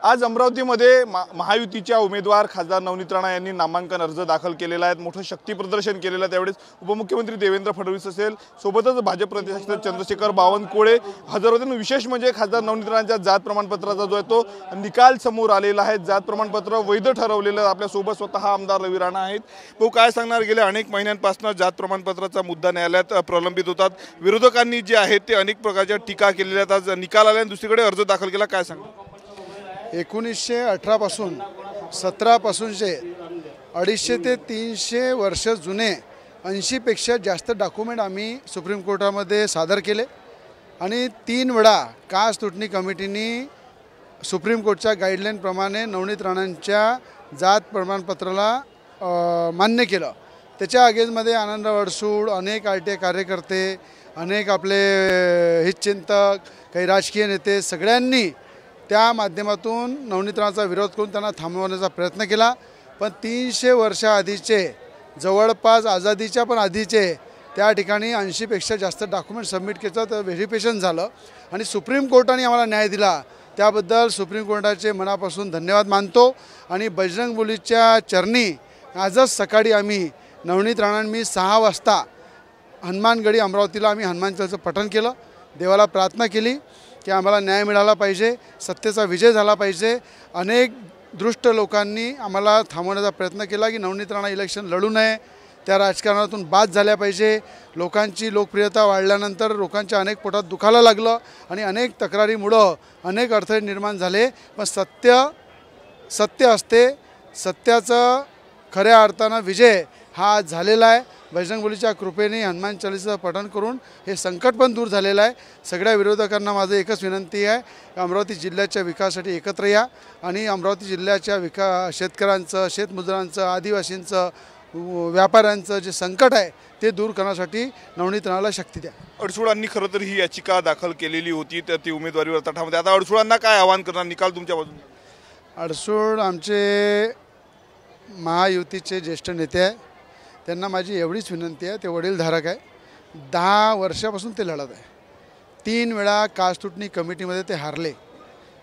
आज अमरावतीमध्ये महायुतीच्या उमेदवार खासदार नवनीत राणा यांनी नामांकन अर्ज दाखल केलेला आहे। मोठं शक्ती प्रदर्शन केलेलं आहे। त्यावेळेस उपमुख्यमंत्री देवेंद्र फडणवीस असेल, सोबतच भाजप प्रदेशाध्यक्ष चंद्रशेखर बावनकुळे हजर होते। विशेष म्हणजे खासदार नवनीत राणांच्या जात प्रमाणपत्राचा जो आहे तो निकाल समोर आलेला आहे। जात प्रमाणपत्र वैध ठरवलेलं आपल्या सोबत स्वतः आमदार रवी राणा आहेत। भाऊ काय सांगणार, गेल्या अनेक महिन्यांपासून जात प्रमाणपत्राचा मुद्दा न्यायालयात प्रलंबित होतात। विरोधकांनी जे आहेत ते अनेक प्रकारच्या टीका केलेल्या आहेत। आज निकाल आला आणि दुसरीकडे अर्ज दाखल केला, काय सांगणार? 1918 पासून 17 पासूनचे 250 ते 300 वर्ष जुने 80 पेक्षा जास्त डॉक्युमेंट आम्ही सुप्रीम कोर्टामध्ये सादर केले आणि 3 वेळा कास्ट तुटणी कमिटीने सुप्रीम कोर्टच्या गाईडलाईन प्रमाणे नवनीत राणांच्या जात प्रमाणपत्राला मान्य केलं। त्याच्या अगेन्स्टमध्ये आनंदराव अडसूळ, अनेक RTI कार्यकर्ते, अनेक आपले हितचिंतक, काही राजकीय नेते सगळ्यांनी त्या माध्यमातून नवनीत राणांचा विरोध करून त्यांना थांबवण्याचा प्रयत्न केला। पण 300 वर्षाआधीचे जवळपास आझादीच्या पण आधीचे त्या ठिकाणी 80 पेक्षा जास्त डॉक्युमेंट सबमिट केलं, तर व्हेरिफिकेशन झालं आणि सुप्रीम कोर्टाने आम्हाला न्याय दिला। त्याबद्दल सुप्रीम कोर्टाचे मनापासून धन्यवाद मानतो आणि बजरंगबलीच्या चरणी आजच सकाळी आम्ही नवनीत राणा मी 6 वाजता हनुमानगडी अमरावतीला आम्ही हनुमान चालीसाचं पठण केलं, देवाला प्रार्थना केली की आम्हाला न्याय मिळाला पाहिजे, सत्तेचा विजय झाला पाहिजे। अनेक दृष्ट लोकांनी आम्हाला थांबवण्याचा प्रयत्न केला की नवनीत राणा इलेक्शन लढू नये, त्या राजकारणातून बाद झाल्या पाहिजे। लोकांची लोकप्रियता वाढल्यानंतर लोकांच्या अनेक पोटात दुखायला लागलं आणि अनेक तक्रारीमुळं अनेक अडथळे निर्माण झाले। पण सत्य असते, सत्याचं खऱ्या अर्थानं विजय हा झालेला आहे। बजरंगबलीच्या कृपेने हनुमान चालीसाचं पठण करून हे संकट पण दूर झालेलं आहे। सगळ्या विरोधकांना माझं एकच विनंती आहे, अमरावती जिल्ह्याच्या विकासासाठी एकत्र या आणि अमरावती जिल्ह्याच्या शेतकऱ्यांचं, शेतमजुरांचं, आदिवासींचं, व्यापाऱ्यांचं जे संकट आहे ते दूर करण्यासाठी नवनीत राणाला शक्ती द्या। अडसूळांनी खरं तर ही याचिका दाखल केलेली होती, तर ती उमेदवारीवर तठामध्ये आता अडसूळांना काय आवाहन करणार, निकाल तुमच्या बाजूने? अडसूळ आमचे महायुतीचे ज्येष्ठ नेते आहे, त्यांना माझी एवढीच विनंती आहे, ते वडीलधारक आहे, 10 वर्षापासून ते लढत आहे। 3 वेळा कास्ट तुटणी कमिटीमध्ये ते हारले।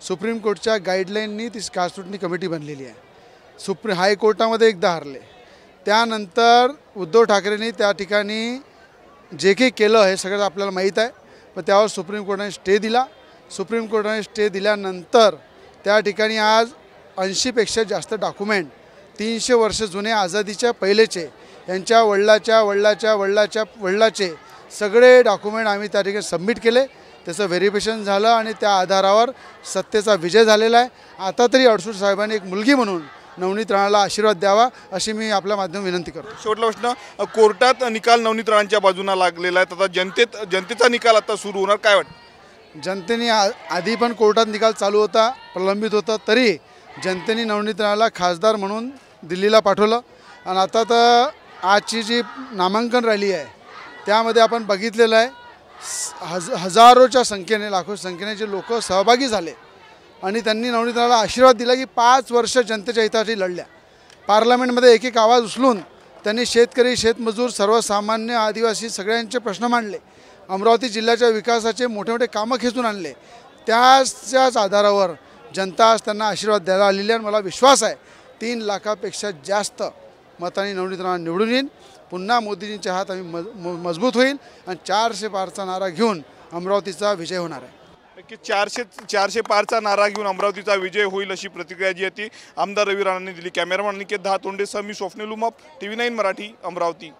सुप्रीम कोर्टच्या गाईडलाईननी ती कास्ट तुटणी कमिटी बनलेली आहे। हायकोर्टामध्ये एकदा हारले। त्यानंतर उद्धव ठाकरेंनी त्या ठिकाणी जे काही केलं हे सगळं आपल्याला माहीत आहे, पण त्यावर सुप्रीम कोर्टाने स्टे दिला। सुप्रीम कोर्टाने स्टे दिल्यानंतर त्या ठिकाणी आज 80 पेक्षा जास्त डॉक्युमेंट 300 वर्ष जुने आझादीच्या पहिलेचे, यांच्या वडिलाचे सगळे डॉक्युमेंट आम्ही त्या ठिकाणी सबमिट केले। त्याचं व्हेरिफिकेशन झालं आणि त्या आधारावर सत्तेचा विजय झालेला आहे। आता तरी अडसूळ साहेबांनी एक मुलगी म्हणून नवनीत राणाला आशीर्वाद द्यावा अशी मी आपल्या माध्यमातून विनंती करतो। शेवटला प्रश्न, कोर्टात निकाल नवनीत राणांच्या बाजूला लागलेला आहे, आता जनतेचा निकाल आता सुरू होणार, काय वाटतं? जनतेने आधी पण कोर्टात निकाल चालू होता, प्रलंबित होता, तरी जनतेने नवनीत राणाला खासदार म्हणून दिल्लीला पाठवलं आणि आता तर आजची जी नामांकन रॅली आहे त्यामध्ये आपण बघितलेलं आहे हजारोच्या संख्येने, लाखो संख्येने जे लोक सहभागी झाले आणि त्यांनी नवनीत राणाला आशीर्वाद दिला की 5 वर्ष जनतेच्या हितासाठी लढल्या। पार्लमेंटमध्ये एक आवाज उचलून त्यांनी शेतकरी, शेतमजूर, सर्वसामान्य, आदिवासी सगळ्यांचे प्रश्न मांडले। अमरावती जिल्ह्याच्या विकासाचे मोठे मोठे कामं खेचून आणले। त्याच्याच आधारावर जनता आज त्यांना आशीर्वाद द्यायला आलेली आहे आणि मला विश्वास आहे 3 लाखापेक्षा जास्त मतांनी नवनीत राणा निवडून येईल। पुन्हा मोदीजींच्या हात आम्ही मजबूत होईल आणि 400 पारचा नारा घेऊन अमरावतीचा विजय होणार आहे। नक्की 400 पारचा नारा घेऊन अमरावतीचा विजय होईल अशी प्रतिक्रिया जी आहे ती आमदार रवी राणांनी दिली। कॅमेरामॅन निकेत दहातोंडेसह मी स्वप्नील उमाप, TV9 मराठी, अमरावती।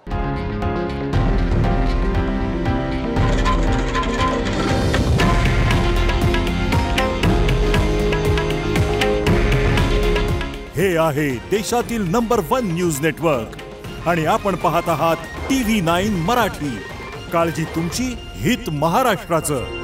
हे आहे देशातील नंबर 1 न्यूज नेटवर्क आणि आपण पाहत आहात TV9 मराठी। काळजी तुमची, हित महाराष्ट्राचं।